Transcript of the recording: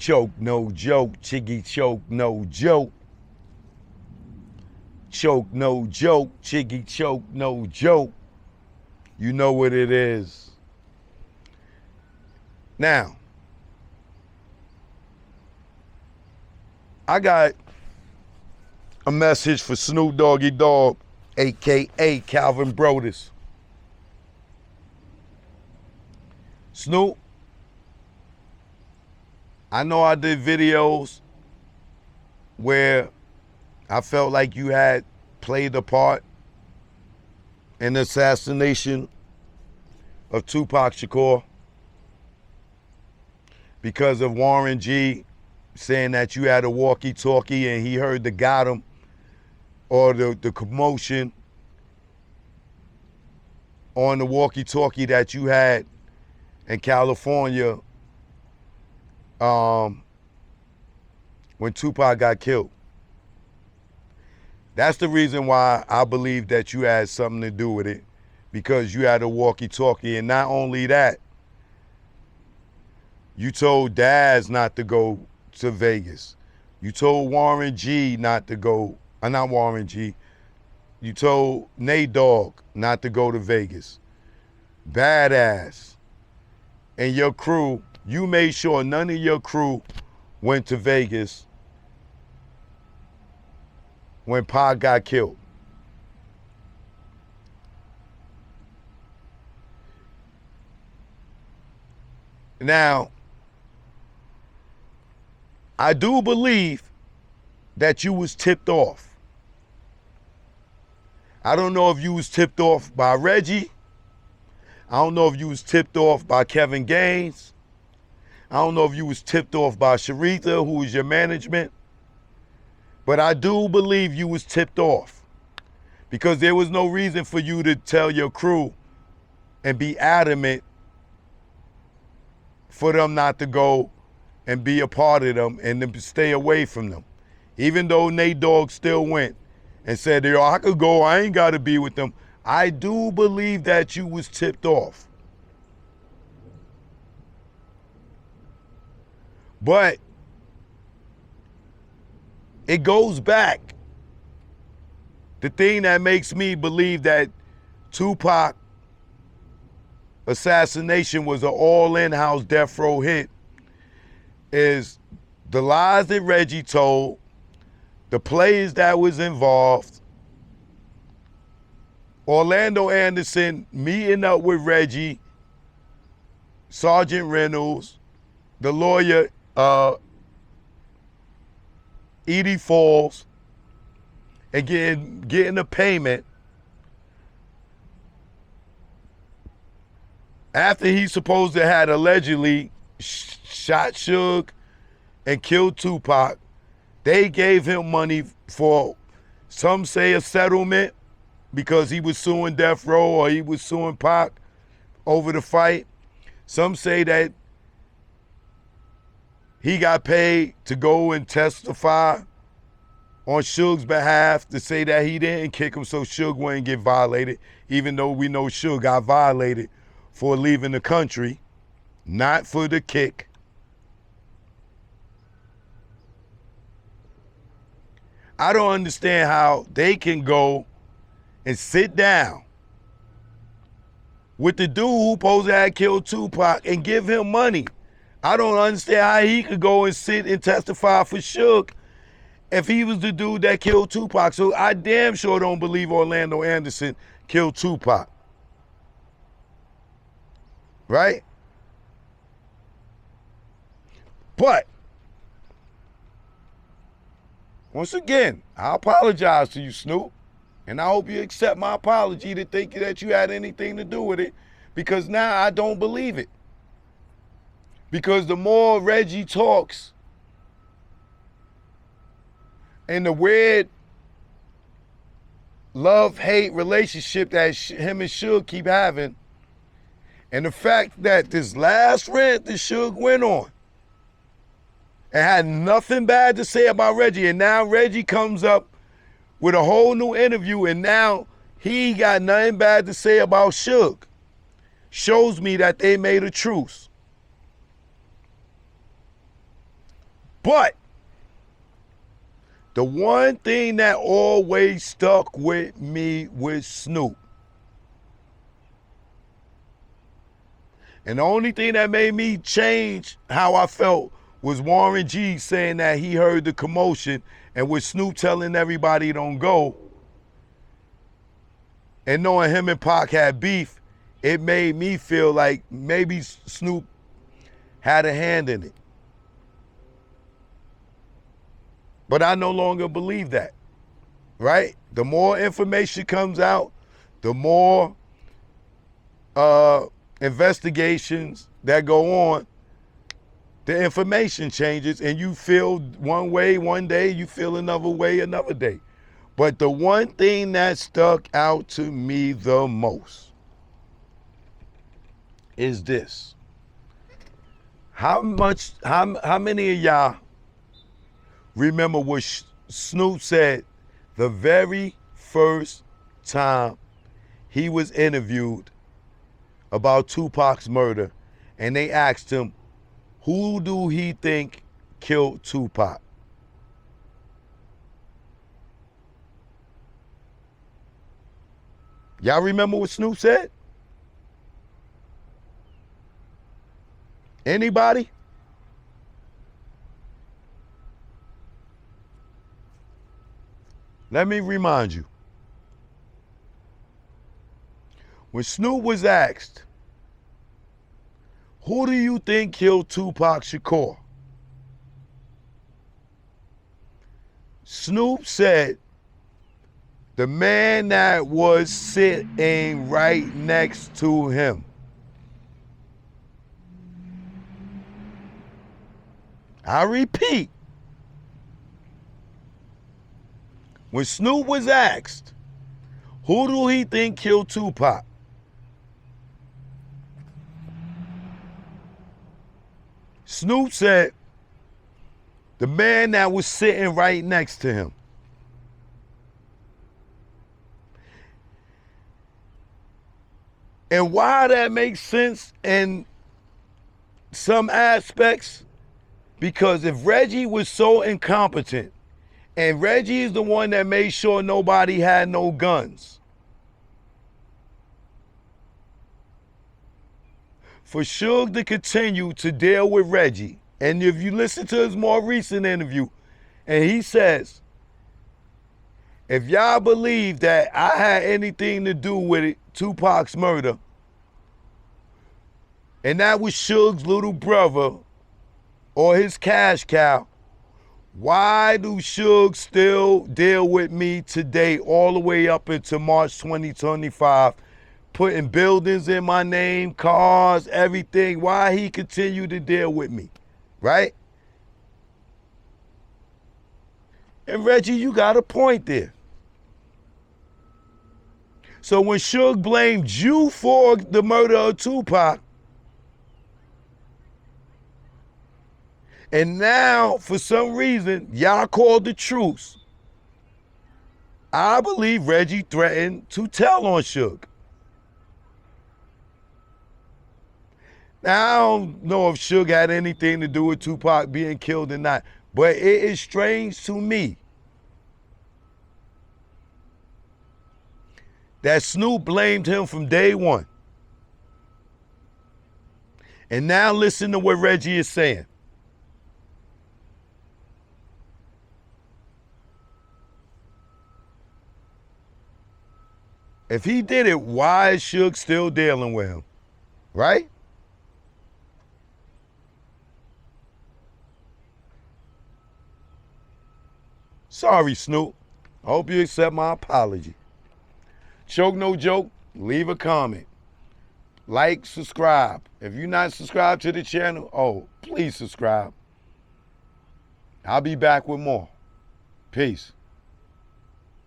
choke, no joke. Chiggy choke, no joke. Choke, no joke. Chiggy choke, no joke. You know what it is. Now, I got a message for Snoop Doggy Dogg, a.k.a. Calvin Brodus. Snoop, I know I did videos where I felt like you had played a part in the assassination of Tupac Shakur because of Warren G saying that you had a walkie-talkie and he heard the got him or the commotion on the walkie-talkie that you had in California when Tupac got killed. That's the reason why I believe that you had something to do with it, because you had a walkie-talkie. And not only that, you told Daz not to go to Vegas. You told Warren G not to go, not Warren G, you told Nate Dogg not to go to Vegas. Badass. And your crew, you made sure none of your crew went to Vegas when Pac got killed. Now, I do believe that you was tipped off. I don't know if you was tipped off by Reggie. I don't know if you was tipped off by Kevin Gaines. I don't know if you was tipped off by Sharitha, who was your management. But I do believe you was tipped off, because there was no reason for you to tell your crew and be adamant for them not to go and be a part of them and to stay away from them. Even though Nate Dogg still went and said, yo, I could go, I ain't gotta be with them. I do believe that you was tipped off. But it goes back. The thing that makes me believe that Tupac assassination was an all in-house death row hit is the lies that Reggie told, the players that was involved, Orlando Anderson meeting up with Reggie, Sergeant Reynolds, the lawyer, Edie Falls, and getting a payment after he supposed to had allegedly shot Suge and killed Tupac. They gave him money for, some say, a settlement because he was suing Death Row or he was suing Pac over the fight. Some say that he got paid to go and testify on Suge's behalf to say that he didn't kick him so Suge wouldn't get violated, even though we know Suge got violated for leaving the country, not for the kick. I don't understand how they can go and sit down with the dude who supposed to have killed Tupac and give him money. I don't understand how he could go and sit and testify for Suge if he was the dude that killed Tupac. So I damn sure don't believe Orlando Anderson killed Tupac. Right? But, once again, I apologize to you, Snoop. And I hope you accept my apology to think that you had anything to do with it, because now I don't believe it. Because the more Reggie talks and the weird love-hate relationship that him and Suge keep having, and the fact that this last rant that Suge went on and had nothing bad to say about Reggie, and now Reggie comes up with a whole new interview and now he got nothing bad to say about Suge, shows me that they made a truce. But the one thing that always stuck with me with Snoop, and the only thing that made me change how I felt, was Warren G saying that he heard the commotion, and with Snoop telling everybody don't go, and knowing him and Pac had beef, it made me feel like maybe Snoop had a hand in it. But I no longer believe that, right? The more information comes out, the more investigations that go on, the information changes, and you feel one way one day, you feel another way another day. But the one thing that stuck out to me the most is this. How many of y'all remember what Snoop said the very first time he was interviewed about Tupac's murder, and they asked him, who do he think killed Tupac? Y'all remember what Snoop said? Anybody? Let me remind you. When Snoop was asked, who do you think killed Tupac Shakur? Snoop said, the man that was sitting right next to him. I repeat, when Snoop was asked, who do he think killed Tupac? Snoop said, the man that was sitting right next to him. And why that makes sense in some aspects, because if Reggie was so incompetent, and Reggie is the one that made sure nobody had no guns, for Suge to continue to deal with Reggie, and if you listen to his more recent interview, and he says, if y'all believe that I had anything to do with it, Tupac's murder, and that was Suge's little brother or his cash cow, why do Suge still deal with me today all the way up into March 2025, putting buildings in my name, cars, everything? Why he continue to deal with me, right? And Reggie, you got a point there. So when Suge blamed you for the murder of Tupac, and now for some reason y'all called the truce, I believe Reggie threatened to tell on Suge. Now, I don't know if Suge had anything to do with Tupac being killed or not, but it is strange to me that Snoop blamed him from day one. And now listen to what Reggie is saying. If he did it, why is Suge still dealing with him, right? Sorry, Snoop. I hope you accept my apology. Choke no joke, leave a comment. Like, subscribe. If you're not subscribed to the channel, please subscribe. I'll be back with more. Peace.